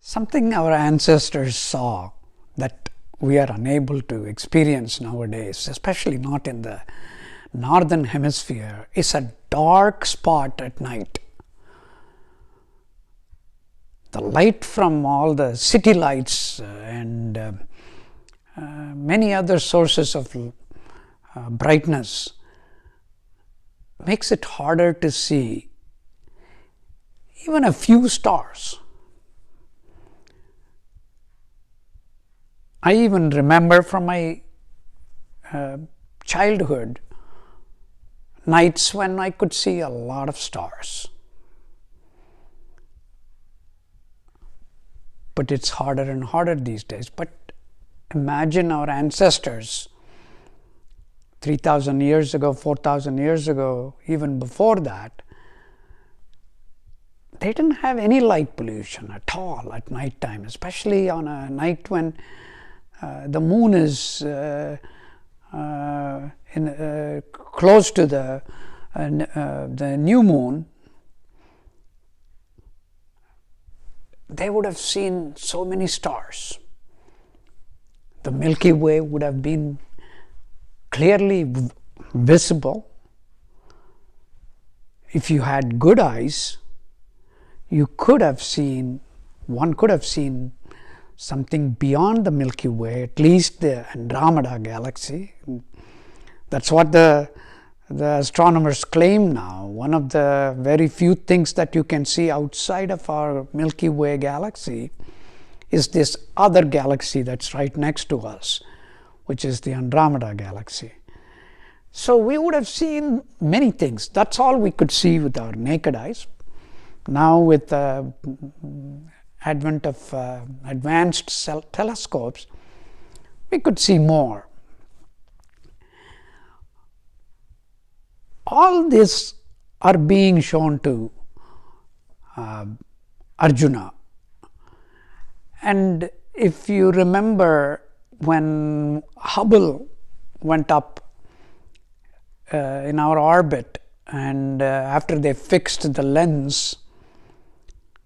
Something our ancestors saw that we are unable to experience nowadays, especially not in the northern hemisphere, is a dark spot at night. The light from all the city lights and many other sources of brightness makes it harder to see even a few stars. I even remember from my childhood nights when I could see a lot of stars. But it's harder and harder these days. But imagine our ancestors 3,000 years ago, 4,000 years ago, even before that, they didn't have any light pollution at all at night time, especially on a night when the moon is close to the new moon. They would have seen so many stars. The Milky Way would have been clearly visible. If you had good eyes, one could have seen something beyond the Milky Way, at least the Andromeda galaxy. That's what the astronomers claim now. One of the very few things that you can see outside of our Milky Way galaxy is this other galaxy that's right next to us, which is the Andromeda galaxy. So we would have seen many things. That's all we could see with our naked eyes. Now with the advent of advanced telescopes, we could see more. All this are being shown to Arjuna. And if you remember when Hubble went up in our orbit, and after they fixed the lens,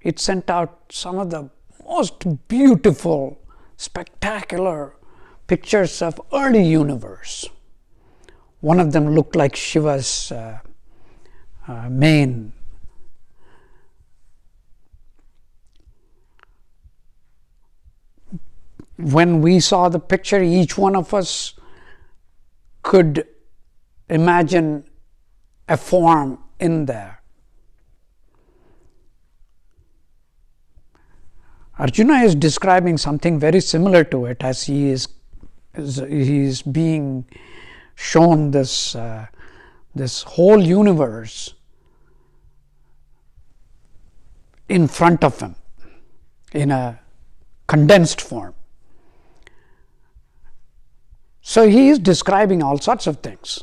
it sent out some of the most beautiful, spectacular pictures of early universe. One of them looked like Shiva's mane. When we saw the picture, each one of us could imagine a form in there. Arjuna is describing something very similar to it as he is being shown this whole universe in front of him in a condensed form. So he is describing all sorts of things.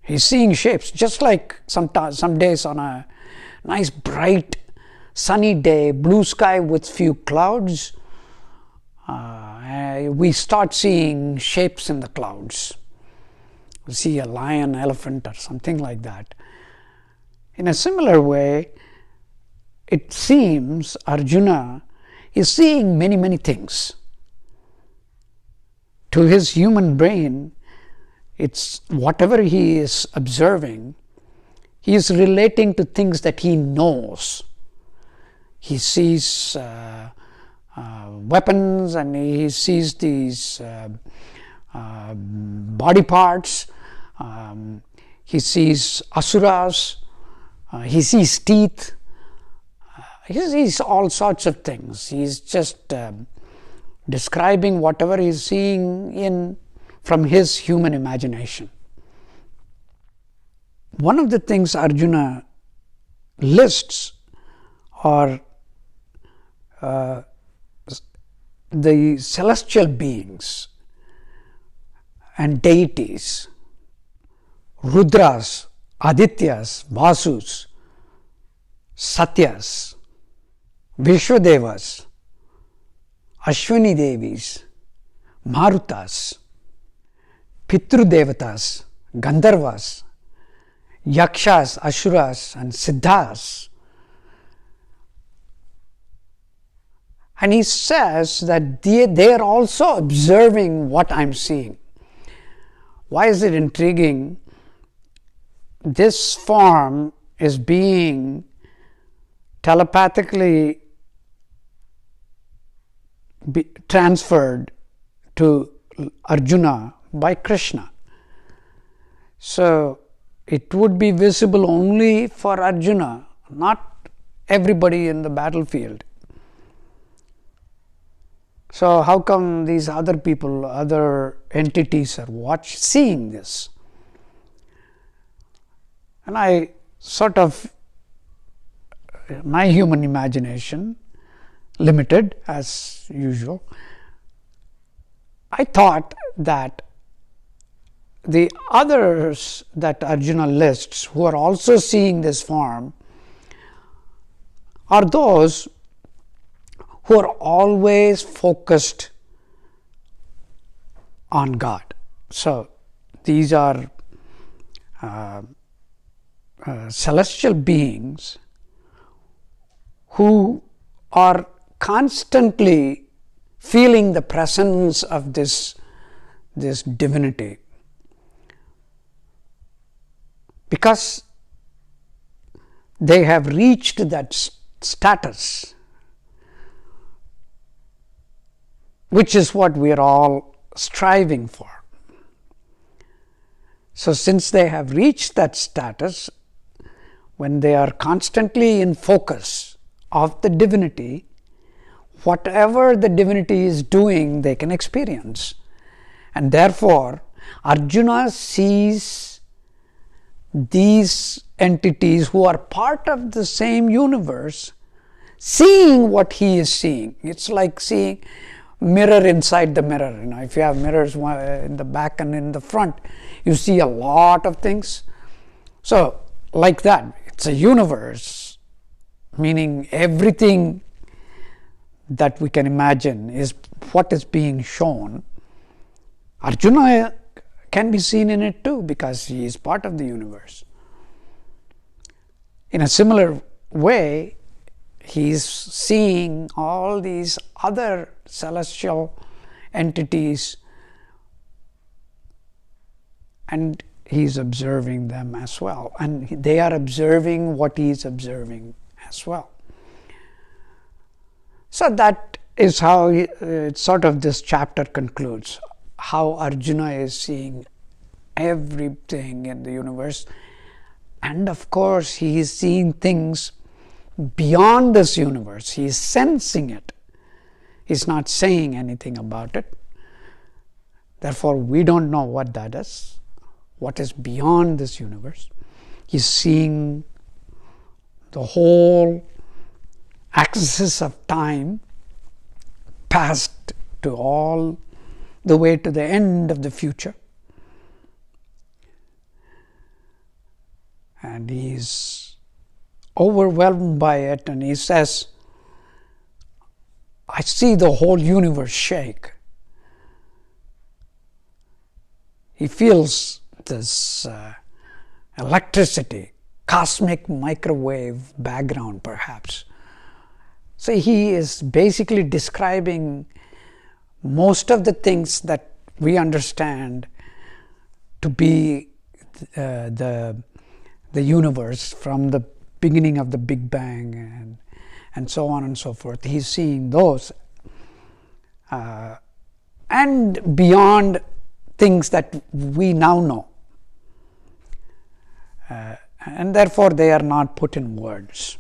He's seeing shapes, just like some days on a nice bright sunny day, blue sky with few clouds, we start seeing shapes in the clouds. We see a lion, elephant, or something like that. In a similar way, it seems Arjuna is seeing many, many things. To his human brain, it's whatever he is observing, he is relating to things that he knows. He sees weapons, and he sees these body parts. He sees asuras. He sees teeth. He sees all sorts of things. He's just describing whatever he's seeing from his human imagination. One of the things Arjuna lists are the celestial beings and deities, Rudras, Adityas, Vasus, Satyas, Vishwadevas, Ashwini Devis, Marutas, Pitru Devatas, Gandharvas, yakshas, asuras and siddhas. And he says that they are also observing what I'm seeing. Why is it intriguing? This form is being telepathically transferred to Arjuna by Krishna. So it would be visible only for Arjuna, not everybody in the battlefield. So how come these other people, other entities are seeing this? And I sort of, my human imagination, limited as usual, I thought that the others that Arjuna lists who are also seeing this form are those who are always focused on God. So these are celestial beings who are constantly feeling the presence of this divinity, because they have reached that status, which is what we are all striving for. So since they have reached that status, when they are constantly in focus of the divinity, whatever the divinity is doing, they can experience. And therefore, Arjuna sees these entities who are part of the same universe, seeing what he is seeing. It's like seeing mirror inside the mirror. If you have mirrors in the back and in the front, you see a lot of things. So like that, it's a universe, meaning everything that we can imagine is what is being shown. Arjuna can be seen in it too, because he is part of the universe. In a similar way, he is seeing all these other celestial entities, and he is observing them as well, and they are observing what he is observing as well. So that is how sort of this chapter concludes, how Arjuna is seeing everything in the universe. And of course, he is seeing things beyond this universe. He is sensing it. He is not saying anything about it. Therefore, we don't know what that is, what is beyond this universe. He is seeing the whole axis of time past to all the way to the end of the future. And he is overwhelmed by it, and he says, I see the whole universe shake. He feels this electricity, cosmic microwave background perhaps. So he is basically describing most of the things that we understand to be the universe from the beginning of the Big Bang and so on and so forth. He's seeing those and beyond things that we now know, and therefore they are not put in words.